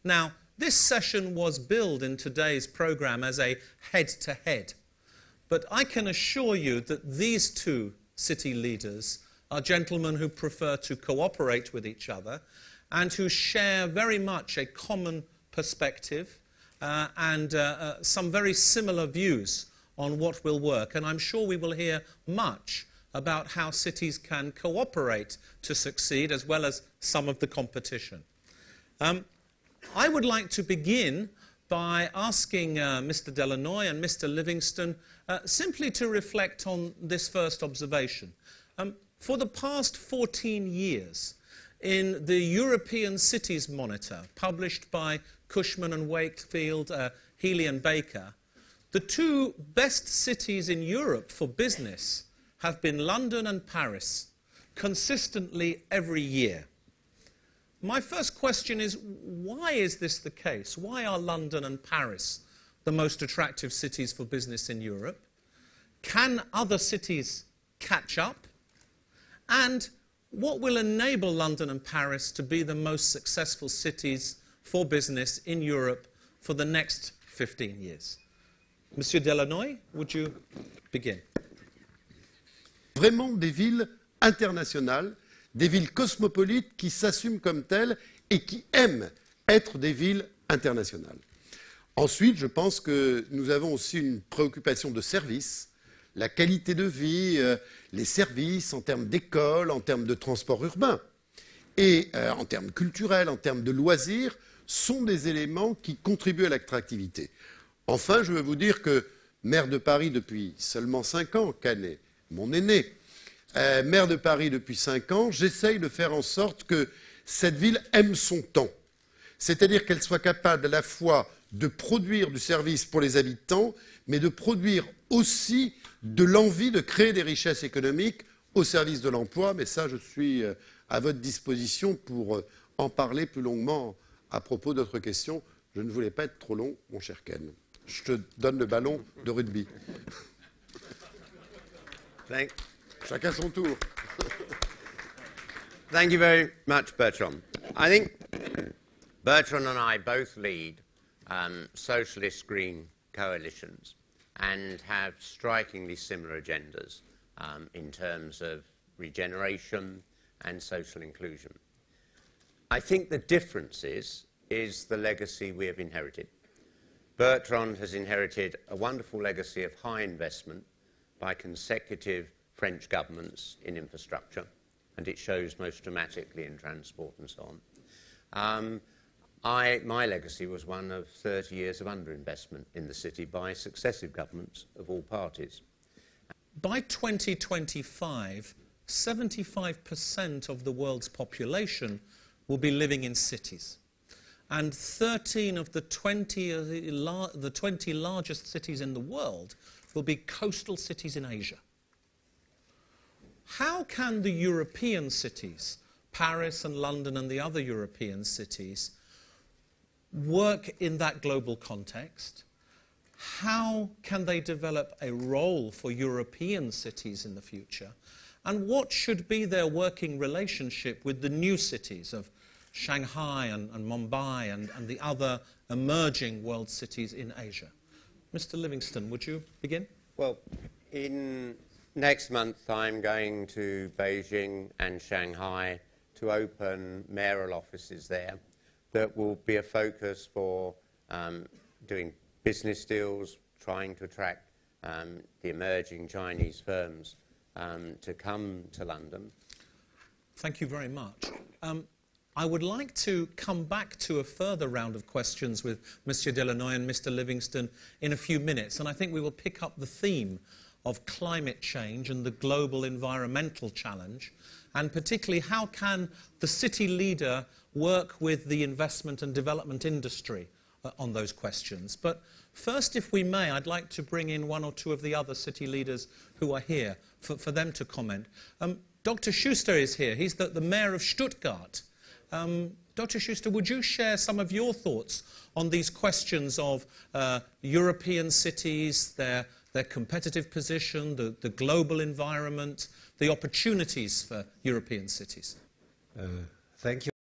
Now, this session was billed in today's programme as a head-to-head, but I can assure you that these two city leaders are gentlemen who prefer to cooperate with each other and who share very much a common perspective and some very similar views on what will work. And I'm sure we will hear much about how cities can cooperate to succeed, as well as some of the competition. I would like to begin by asking Mr. Delannoy and Mr. Livingston simply to reflect on this first observation. For the past 14 years, in the European Cities Monitor, published by Cushman and Wakefield, Healy and Baker, the two best cities in Europe for business have been London and Paris, consistently every year. My first question is, why is this the case? Why are London and Paris the most attractive cities for business in Europe? Can other cities catch up? And what will enable London and Paris to be the most successful cities for business in Europe for the next 15 years? Monsieur Delannoy, would you begin? Vraiment des villes internationales, des villes cosmopolites qui s'assument comme telles et qui aiment être des villes internationales. Ensuite, je pense que nous avons aussi une préoccupation de service, la qualité de vie, les services en termes d'école, en termes de transport urbain et en termes culturels, en termes de loisirs, sont des éléments qui contribuent à l'attractivité. Enfin, je veux vous dire que maire de Paris depuis seulement 5 ans, Canet, mon aîné, maire de Paris depuis 5 ans, j'essaye de faire en sorte que cette ville aime son temps. C'est-à-dire qu'elle soit capable à la fois de produire du service pour les habitants, mais de produire aussi de l'envie de créer des richesses économiques au service de l'emploi. Mais ça, je suis à votre disposition pour en parler plus longuement à propos d'autres questions. Je ne voulais pas être trop long, mon cher Ken. Je te donne le ballon de rugby. Chacun son tour. Thank you very much, Bertrand. I think Bertrand and I both lead socialist green coalitions and have strikingly similar agendas in terms of regeneration and social inclusion. I think the difference is the legacy we have inherited. Bertrand has inherited a wonderful legacy of high investment by consecutive French governments in infrastructure, and it shows most dramatically in transport and so on. My legacy was one of 30 years of underinvestment in the city by successive governments of all parties. By 2025, 75% of the world's population will be living in cities. And 13 of the 20 largest cities in the world will be coastal cities in Asia. How can the European cities, Paris and London and the other European cities, work in that global context? How can they develop a role for European cities in the future? And what should be their working relationship with the new cities of Shanghai and Mumbai and the other emerging world cities in Asia? Mr. Livingston, would you begin? Well, next month I'm going to Beijing and Shanghai to open mayoral offices there that will be a focus for doing business deals, trying to attract the emerging Chinese firms to come to London. Thank you very much. I would like to come back to a further round of questions with Monsieur Delannoy and Mr. Livingston in a few minutes, and I think we will pick up the theme of climate change and the global environmental challenge, and particularly how can the city leader work with the investment and development industry on those questions. But first, if we may, I'd like to bring in one or two of the other city leaders who are here for them to comment. Dr. Schuster is here. He's the mayor of Stuttgart. Dr. Schuster, would you share some of your thoughts on these questions of European cities, their competitive position, the global environment, the opportunities for European cities? Thank you.